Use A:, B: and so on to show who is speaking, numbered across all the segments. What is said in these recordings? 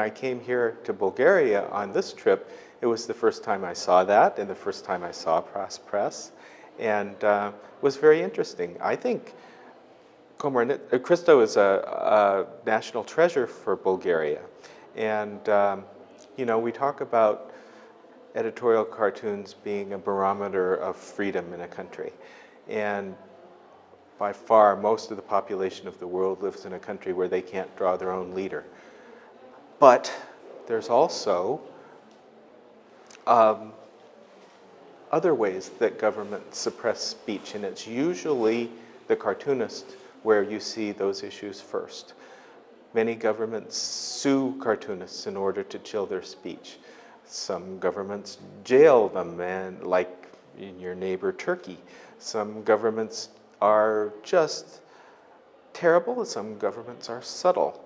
A: I came here to Bulgaria on this trip, it was the first time I saw that and the first time I saw press, and it was very interesting. I think Christo is a national treasure for Bulgaria, and you know, we talk about editorial cartoons being a barometer of freedom in a country, and by far most of the population of the world lives in a country where they can't draw their own leader. But there's also other ways that governments suppress speech, and it's usually the cartoonist where you see those issues first. Many governments sue cartoonists in order to chill their speech. Some governments jail them, and like in your neighbor Turkey. Some governments are just terrible, and some governments are subtle.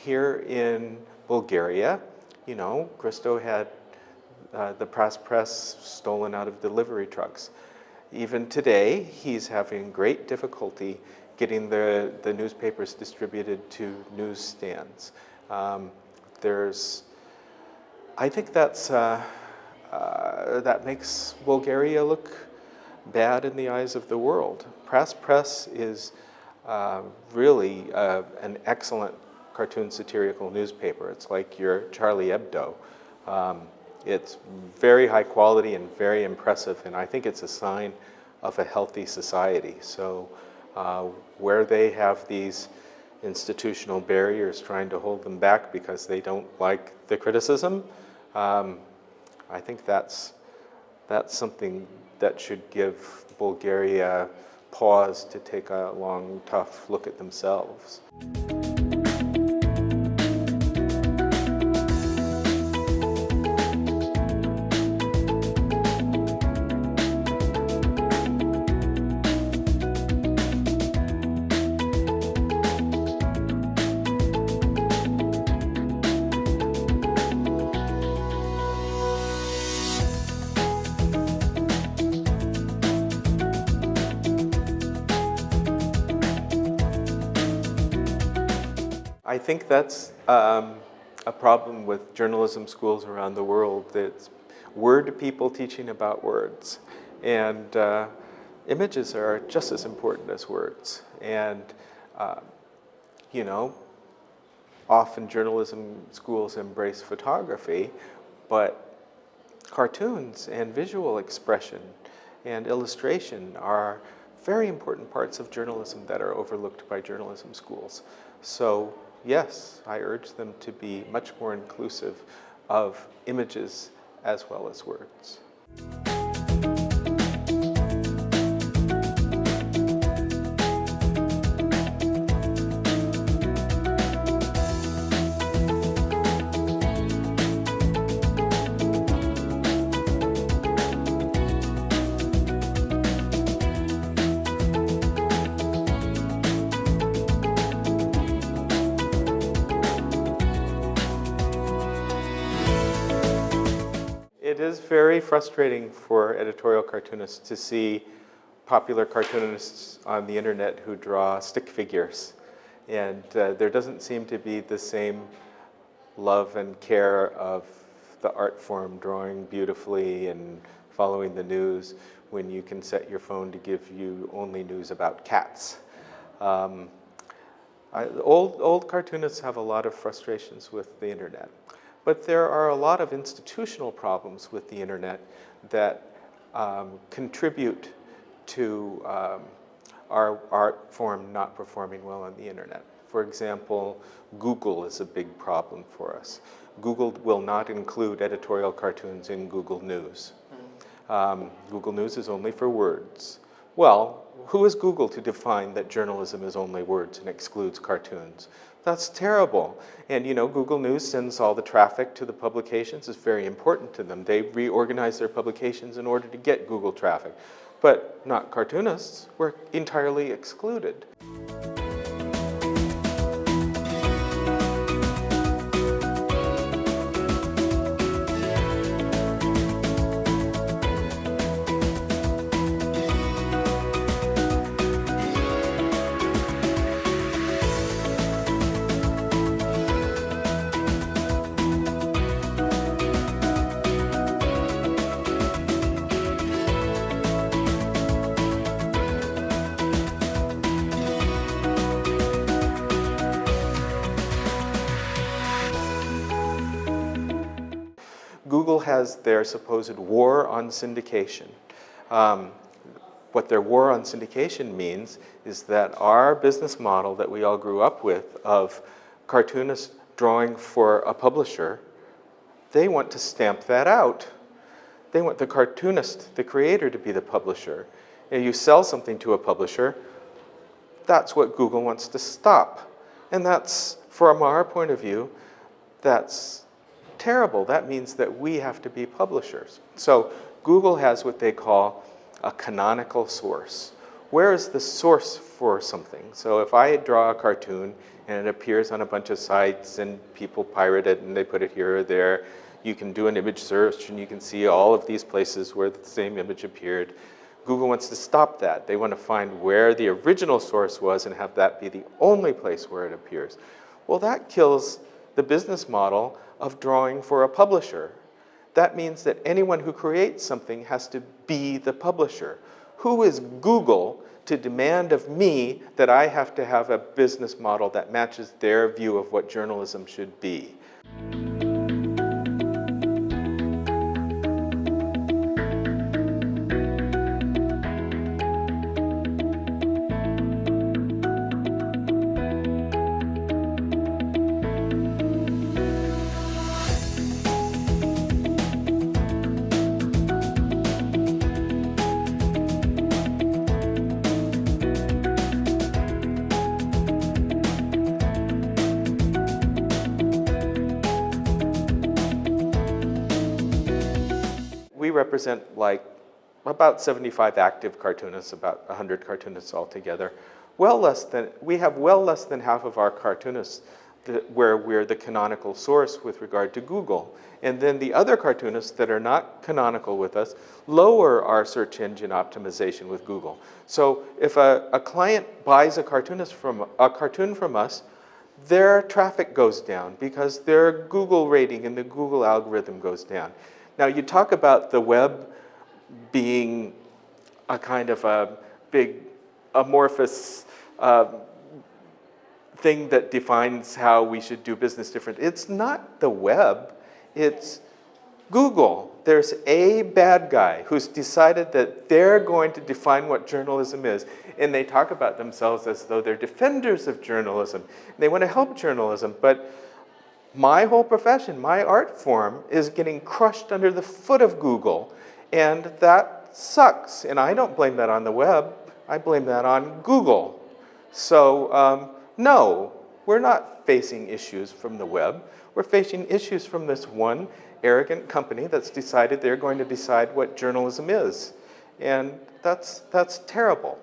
A: Here in Bulgaria, you know, Christo had the press stolen out of delivery trucks. Even today, he's having great difficulty getting the newspapers distributed to newsstands. I think that makes Bulgaria look bad in the eyes of the world. Press is really an excellent cartoon satirical newspaper. It's like your Charlie Hebdo. It's very high quality and very impressive, and I think it's a sign of a healthy society. So where they have these institutional barriers trying to hold them back because they don't like the criticism, I think that's something that should give Bulgaria pause to take a long, tough look at themselves. I think that's a problem with journalism schools around the world. It's word people teaching about words. And images are just as important as words. And, you know, often journalism schools embrace photography, but cartoons and visual expression and illustration are very important parts of journalism that are overlooked by journalism schools. So, yes, I urge them to be much more inclusive of images as well as words. It is very frustrating for editorial cartoonists to see popular cartoonists on the internet who draw stick figures. And there doesn't seem to be the same love and care of the art form, drawing beautifully and following the news, when you can set your phone to give you only news about cats. Old cartoonists have a lot of frustrations with the internet. But there are a lot of institutional problems with the internet that contribute to our art form not performing well on the internet. For example, Google is a big problem for us. Google will not include editorial cartoons in Google News. Google News is only for words. Well, who is Google to define that journalism is only words and excludes cartoons? That's terrible. And you know, Google News sends all the traffic to the publications. It's very important to them. They reorganize their publications in order to get Google traffic. But not cartoonists. We're entirely excluded. Google has their supposed war on syndication. What their war on syndication means is that our business model that we all grew up with of cartoonists drawing for a publisher, they want to stamp that out. They want the cartoonist, the creator, to be the publisher. And you sell something to a publisher, that's what Google wants to stop. And that's, from our point of view, that's terrible. That means that we have to be publishers. So Google has what they call a canonical source. Where is the source for something? So if I draw a cartoon and it appears on a bunch of sites and people pirate it and they put it here or there, you can do an image search and you can see all of these places where the same image appeared. Google wants to stop that. They want to find where the original source was and have that be the only place where it appears. Well, that kills the business model of drawing for a publisher. That means that anyone who creates something has to be the publisher. Who is Google to demand of me that I have to have a business model that matches their view of what journalism should be? We represent like about 75 active cartoonists, about 100 cartoonists altogether. We have well less than half of our cartoonists where we're the canonical source with regard to Google. And then the other cartoonists that are not canonical with us lower our search engine optimization with Google. So if a client buys a cartoon from us, their traffic goes down because their Google rating and the Google algorithm goes down. Now, you talk about the web being a kind of a big amorphous thing that defines how we should do business different. It's not the web, it's Google. There's a bad guy who's decided that they're going to define what journalism is, and they talk about themselves as though they're defenders of journalism. They want to help journalism, but my whole profession, my art form, is getting crushed under the foot of Google, and that sucks. And I don't blame that on the web, I blame that on Google. So no, we're not facing issues from the web. We're facing issues from this one arrogant company that's decided they're going to decide what journalism is. And that's terrible.